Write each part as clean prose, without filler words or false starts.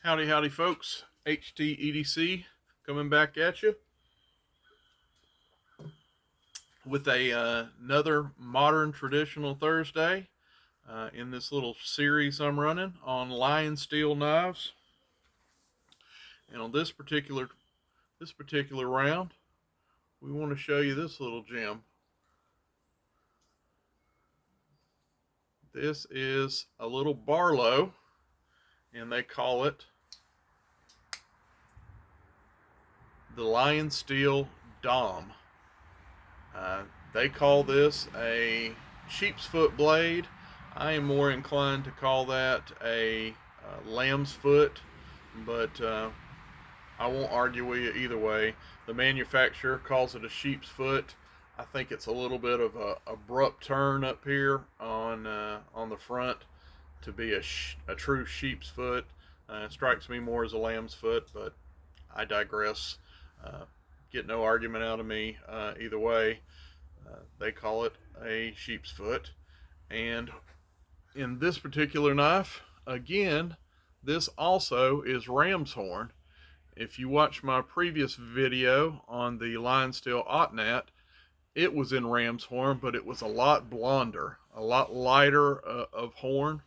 Howdy, howdy, folks. HTEDC coming back at you with another modern traditional Thursday in this little series I'm running on Lionsteel knives. And on this particular round, we want to show you this little gem. This is a little Barlow, and they call it the Lionsteel Dom. They call this a sheep's foot blade. I am more inclined to call that a lamb's foot, but I won't argue with you either way. The manufacturer calls it a sheep's foot. I think it's a little bit of a abrupt turn up here on the front to be a true sheep's foot. It strikes me more as a lamb's foot, but I digress. Get no argument out of me either way. They call it a sheep's foot. And in this particular knife, again, this also is ram's horn. If you watch my previous video on the Lionsteel Otnat, it was in ram's horn, but it was a lot blonder, a lot lighter of horn.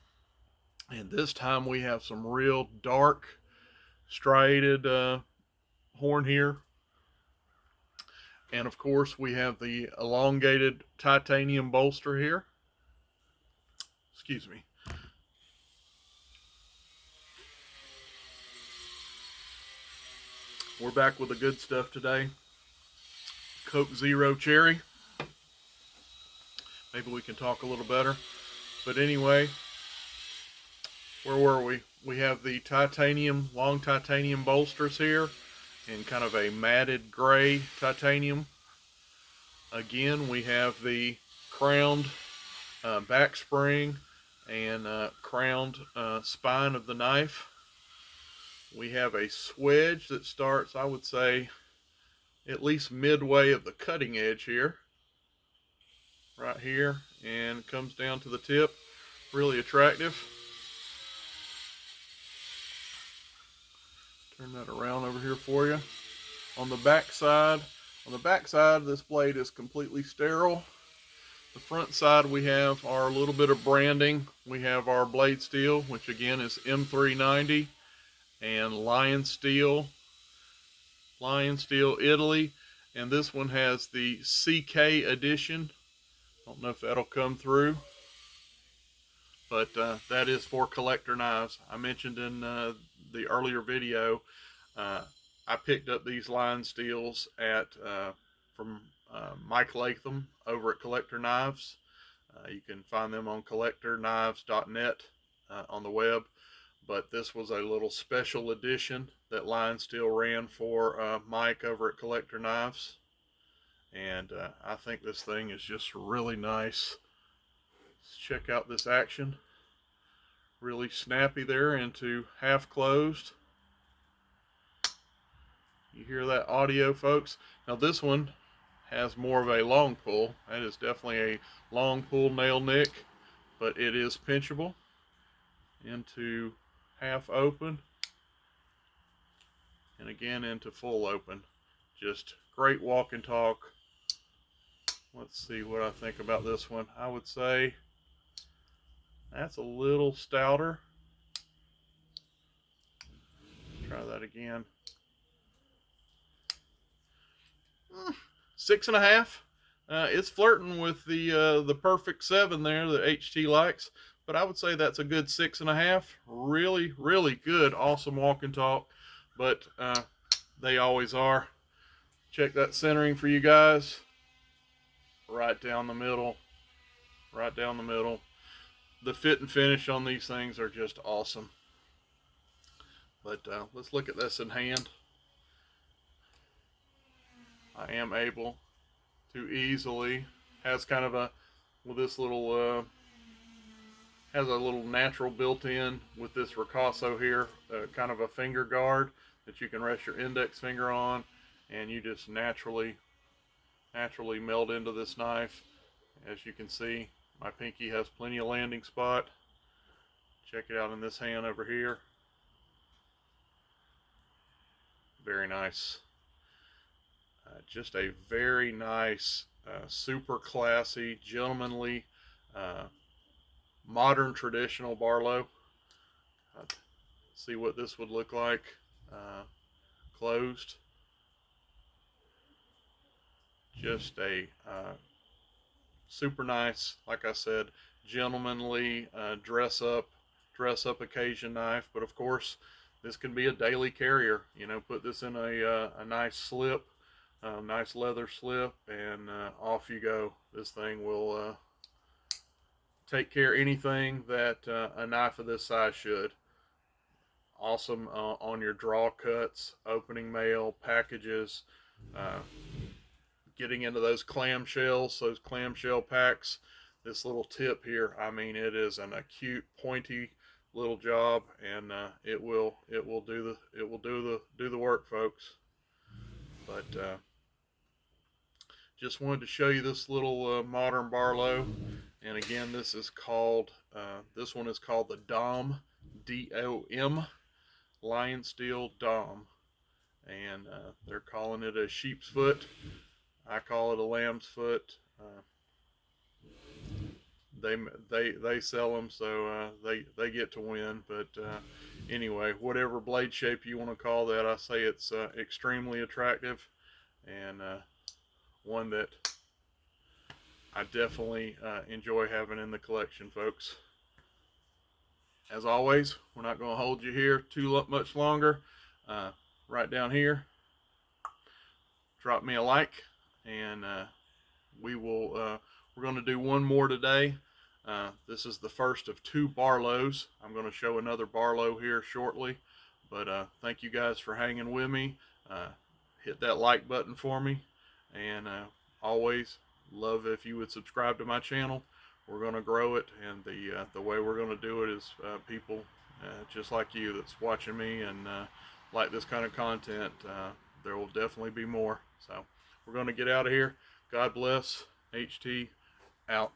And this time we have some real dark, striated horn here. And of course, we have the elongated titanium bolster here. Excuse me. We're back with the good stuff today. Coke Zero Cherry. Maybe we can talk a little better. But anyway, where were we? We have the titanium, long titanium bolsters here in kind of a matted gray titanium. Again, we have the crowned back spring and crowned spine of the knife. We have a swedge that starts, I would say, at least midway of the cutting edge here, right here, and comes down to the tip. Really attractive. Turn that around over here for you. On the back side, this blade is completely sterile. The front side, we have our little bit of branding. We have our blade steel, which again is M390, and Lionsteel Italy, and this one has the CK edition. Don't know if that'll come through, but that is for collector knives. I mentioned in the earlier video, I picked up these Lionsteels from Mike Latham over at Collector Knives. You can find them on collectorknives.net on the web. But this was a little special edition that Lionsteel ran for Mike over at Collector Knives. And I think this thing is just really nice. Let's check out this action. Really snappy there into half closed. You hear that audio, folks? Now this one has more of a long pull. That is definitely a long pull nail nick, but it is pinchable into half open, and again into full open. Just great walk and talk. Let's see what I think about this one. I would say that's a little stouter. Try that again. 6.5. It's flirting with the perfect 7 there that HT likes, but I would say that's a good 6.5. Really, really good, awesome walk and talk, but they always are. Check that centering for you guys. Right down the middle. Right down the middle. The fit and finish on these things are just awesome. But let's look at this in hand. I am able to easily, has kind of a, with this little, has a little natural built-in with this ricasso here, kind of a finger guard that you can rest your index finger on, and you just naturally meld into this knife. As you can see, my pinky has plenty of landing spot. Check it out in this hand over here. very nice. Just a very nice, super classy, gentlemanly, uh, modern traditional Barlow. See what this would look like closed. Just a super nice, like I said, gentlemanly dress up occasion knife. But of course, this can be a daily carrier. You know, put this in a nice slip, nice leather slip, and off you go. This thing will take care of anything that a knife of this size should. Awesome on your draw cuts, opening mail, packages, uh, getting into those clamshell packs. This little tip here, I mean, it is an acute, pointy little job, and it will do the work, folks. But just wanted to show you this little modern Barlow, and again, this one is called the Dom, D-O-M, Lionsteel Dom, and they're calling it a sheep's foot. I call it a lamb's foot. They sell them, so they get to win. But anyway, whatever blade shape you want to call that, I say it's extremely attractive, and one that I definitely enjoy having in the collection, folks. As always, we're not going to hold you here too much longer. Right down here, drop me a like, and we're going to do one more today. This is the first of 2 Barlows. I'm going to show another Barlow here shortly, but thank you guys for hanging with me. Hit that like button for me, and always love if you would subscribe to my channel. We're going to grow it, and the way we're going to do it is people just like you that's watching me and like this kind of content. There will definitely be more. So we're going to get out of here. God bless. HT out.